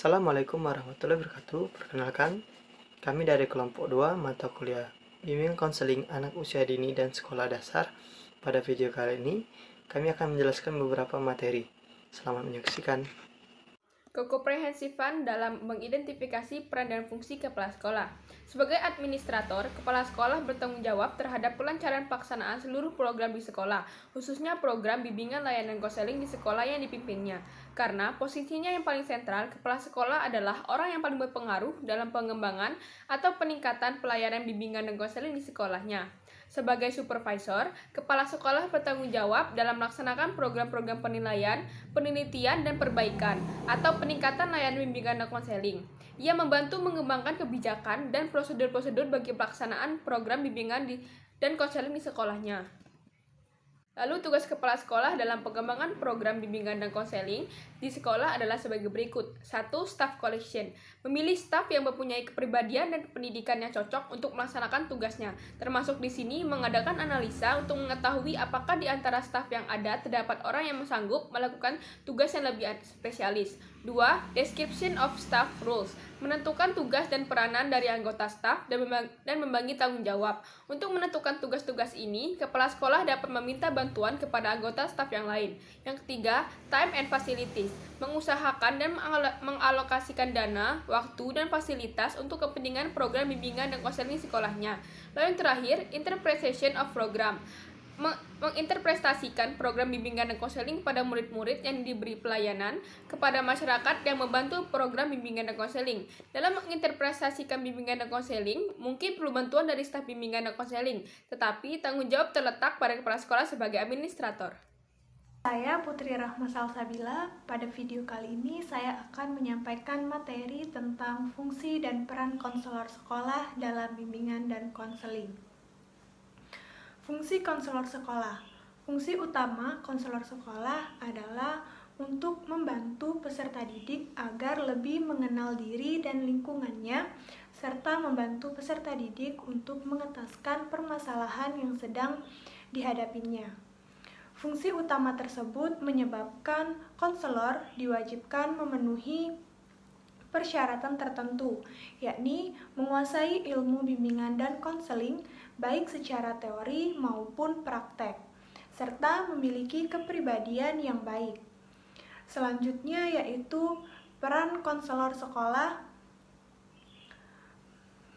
Assalamualaikum warahmatullahi wabarakatuh. Perkenalkan, kami dari kelompok 2 mata kuliah Bimbingan Konseling Anak Usia Dini dan Sekolah Dasar. Pada video kali ini, kami akan menjelaskan beberapa materi. Selamat menyaksikan. Kekomprehensifan dalam mengidentifikasi peran dan fungsi kepala sekolah. Sebagai administrator, kepala sekolah bertanggung jawab terhadap kelancaran pelaksanaan seluruh program di sekolah, khususnya program bimbingan layanan konseling di sekolah yang dipimpinnya. Karena posisinya yang paling sentral, kepala sekolah adalah orang yang paling berpengaruh dalam pengembangan atau peningkatan pelayanan bimbingan dan konseling di sekolahnya. Sebagai supervisor, kepala sekolah bertanggung jawab dalam melaksanakan program-program penilaian, penelitian, dan perbaikan, atau peningkatan layanan bimbingan dan konseling. Ia membantu mengembangkan kebijakan dan prosedur-prosedur bagi pelaksanaan program bimbingan dan konseling di sekolahnya. Lalu tugas kepala sekolah dalam pengembangan program bimbingan dan konseling di sekolah adalah sebagai berikut. 1. Staff collection. Memilih staf yang mempunyai kepribadian dan pendidikan yang cocok untuk melaksanakan tugasnya. Termasuk di sini mengadakan analisa untuk mengetahui apakah di antara staf yang ada terdapat orang yang sanggup melakukan tugas yang lebih spesialis. 2. Description of staff roles. Menentukan tugas dan peranan dari anggota staf dan membagi tanggung jawab. Untuk menentukan tugas-tugas ini, kepala sekolah dapat meminta bantuan kepada anggota staf yang lain. Yang ketiga, time and facilities. Mengusahakan dan mengalokasikan dana, waktu, dan fasilitas untuk kepentingan program bimbingan dan konseling sekolahnya. Lalu yang terakhir, interpretation of program. Menginterpretasikan program bimbingan dan konseling kepada murid-murid yang diberi pelayanan, kepada masyarakat yang membantu program bimbingan dan konseling. Dalam menginterpretasikan bimbingan dan konseling, mungkin perlu bantuan dari staf bimbingan dan konseling, tetapi tanggung jawab terletak pada kepala sekolah sebagai administrator. Saya Putri Rahma Salsabila. Pada video kali ini saya akan menyampaikan materi tentang fungsi dan peran konselor sekolah dalam bimbingan dan konseling. Fungsi konselor sekolah. Fungsi utama konselor sekolah adalah untuk membantu peserta didik agar lebih mengenal diri dan lingkungannya, serta membantu peserta didik untuk mengentaskan permasalahan yang sedang dihadapinya. Fungsi utama tersebut menyebabkan konselor diwajibkan memenuhi persyaratan tertentu, yakni menguasai ilmu bimbingan dan konseling baik secara teori maupun praktek, serta memiliki kepribadian yang baik. Selanjutnya yaitu peran konselor sekolah.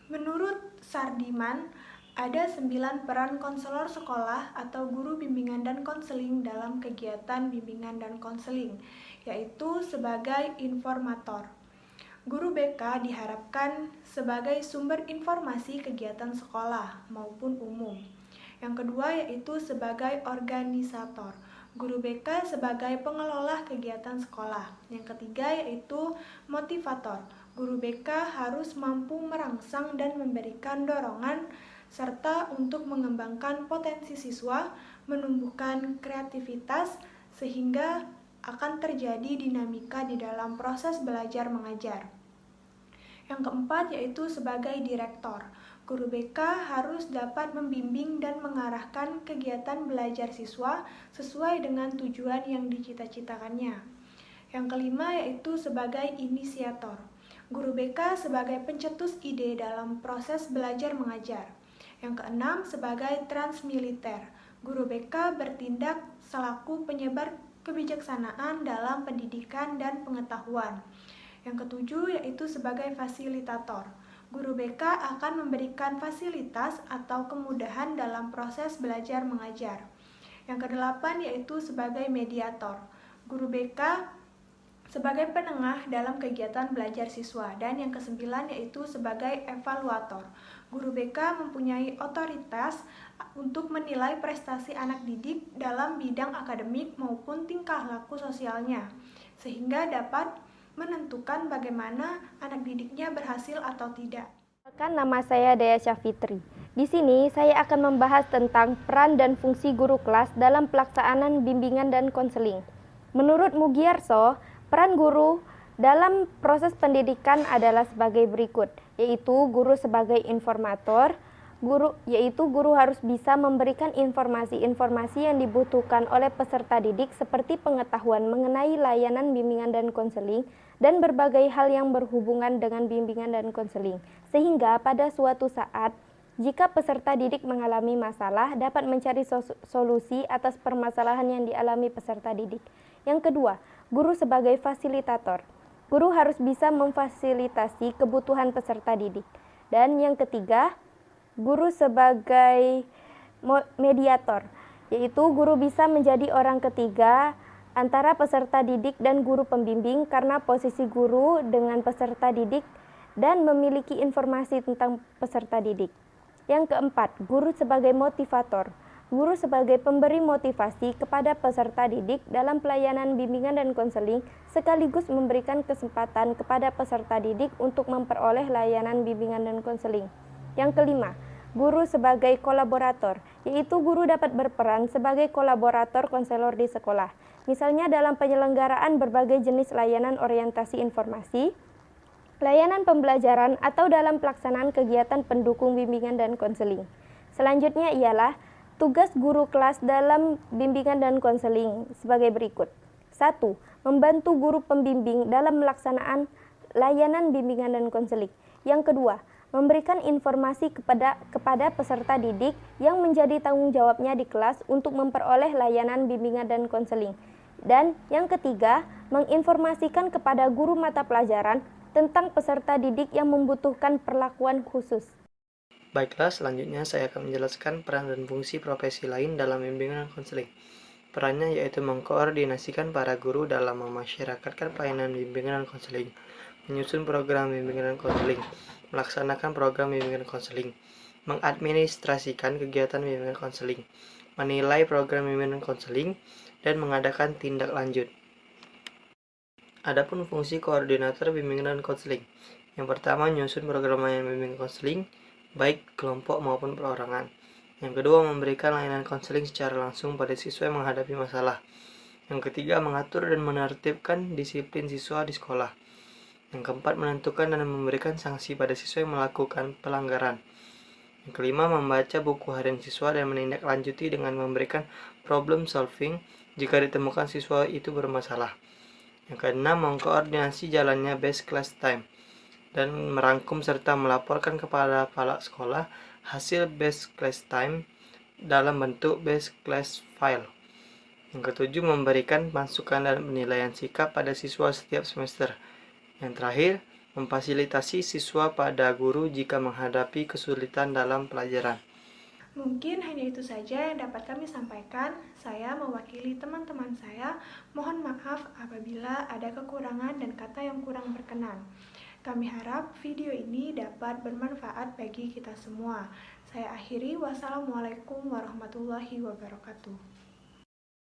Menurut Sardiman, ada 9 peran konselor sekolah atau guru bimbingan dan konseling dalam kegiatan bimbingan dan konseling, yaitu sebagai informator. Guru BK diharapkan sebagai sumber informasi kegiatan sekolah maupun umum. Yang kedua yaitu sebagai organisator. Guru BK sebagai pengelola kegiatan sekolah. Yang ketiga yaitu motivator. Guru BK harus mampu merangsang dan memberikan dorongan serta untuk mengembangkan potensi siswa, menumbuhkan kreativitas sehingga akan terjadi dinamika di dalam proses belajar mengajar. Yang keempat yaitu sebagai direktor. Guru BK harus dapat membimbing dan mengarahkan kegiatan belajar siswa sesuai dengan tujuan yang dicita-citakannya. Yang kelima yaitu sebagai inisiator. Guru BK sebagai pencetus ide dalam proses belajar mengajar. Yang keenam sebagai transmiliter. Guru BK bertindak selaku penyebar kebijaksanaan dalam pendidikan dan pengetahuan. Yang ketujuh yaitu sebagai fasilitator. Guru BK akan memberikan fasilitas atau kemudahan dalam proses belajar mengajar. Yang kedelapan yaitu sebagai mediator. Guru BK sebagai penengah dalam kegiatan belajar siswa. Dan yang kesembilan yaitu sebagai evaluator. Guru BK mempunyai otoritas untuk menilai prestasi anak didik dalam bidang akademik maupun tingkah laku sosialnya, sehingga dapat menentukan bagaimana anak didiknya berhasil atau tidak. Nama saya Dea Syafitri. Di sini saya akan membahas tentang peran dan fungsi guru kelas dalam pelaksanaan bimbingan dan konseling. Menurut Mugiarso, peran guru dalam proses pendidikan adalah sebagai berikut, yaitu guru sebagai informator, guru harus bisa memberikan informasi-informasi yang dibutuhkan oleh peserta didik seperti pengetahuan mengenai layanan bimbingan dan konseling dan berbagai hal yang berhubungan dengan bimbingan dan konseling. Sehingga pada suatu saat jika peserta didik mengalami masalah, dapat mencari solusi atas permasalahan yang dialami peserta didik. Yang kedua, guru sebagai fasilitator. Guru harus bisa memfasilitasi kebutuhan peserta didik. Dan yang ketiga, guru sebagai mediator, yaitu guru bisa menjadi orang ketiga antara peserta didik dan guru pembimbing karena posisi guru dengan peserta didik dan memiliki informasi tentang peserta didik. Yang keempat, guru sebagai motivator. Guru sebagai pemberi motivasi kepada peserta didik dalam pelayanan bimbingan dan konseling sekaligus memberikan kesempatan kepada peserta didik untuk memperoleh layanan bimbingan dan konseling. Yang kelima, guru sebagai kolaborator, yaitu guru dapat berperan sebagai kolaborator konselor di sekolah, misalnya dalam penyelenggaraan berbagai jenis layanan orientasi informasi, layanan pembelajaran, atau dalam pelaksanaan kegiatan pendukung bimbingan dan konseling. Selanjutnya ialah tugas guru kelas dalam bimbingan dan konseling sebagai berikut. 1. Membantu guru pembimbing dalam melaksanaan layanan bimbingan dan konseling. Yang kedua, memberikan informasi kepada peserta didik yang menjadi tanggung jawabnya di kelas untuk memperoleh layanan bimbingan dan konseling. Dan yang ketiga, menginformasikan kepada guru mata pelajaran tentang peserta didik yang membutuhkan perlakuan khusus. Baiklah, selanjutnya saya akan menjelaskan peran dan fungsi profesi lain dalam bimbingan dan konseling. Perannya yaitu mengkoordinasikan para guru dalam memasyarakatkan pelayanan bimbingan dan konseling, menyusun program bimbingan dan konseling, melaksanakan program bimbingan dan konseling, mengadministrasikan kegiatan bimbingan dan konseling, menilai program bimbingan dan konseling, dan mengadakan tindak lanjut. Adapun fungsi koordinator bimbingan dan konseling. Yang pertama, menyusun program layanan bimbingan konseling, baik kelompok maupun perorangan. Yang kedua, memberikan layanan konseling secara langsung pada siswa yang menghadapi masalah. Yang ketiga, mengatur dan menertibkan disiplin siswa di sekolah. Yang keempat, menentukan dan memberikan sanksi pada siswa yang melakukan pelanggaran. Yang kelima, membaca buku harian siswa dan menindaklanjuti dengan memberikan problem solving jika ditemukan siswa itu bermasalah. Yang keenam, mengkoordinasi jalannya best class time dan merangkum serta melaporkan kepada kepala sekolah hasil best class time dalam bentuk best class file. Yang ketujuh, memberikan masukan dan penilaian sikap pada siswa setiap semester. Yang terakhir, memfasilitasi siswa pada guru jika menghadapi kesulitan dalam pelajaran. Mungkin hanya itu saja yang dapat kami sampaikan. Saya mewakili teman-teman saya. Mohon maaf apabila ada kekurangan dan kata yang kurang berkenan. Kami harap video ini dapat bermanfaat bagi kita semua. Saya akhiri, wassalamualaikum warahmatullahi wabarakatuh.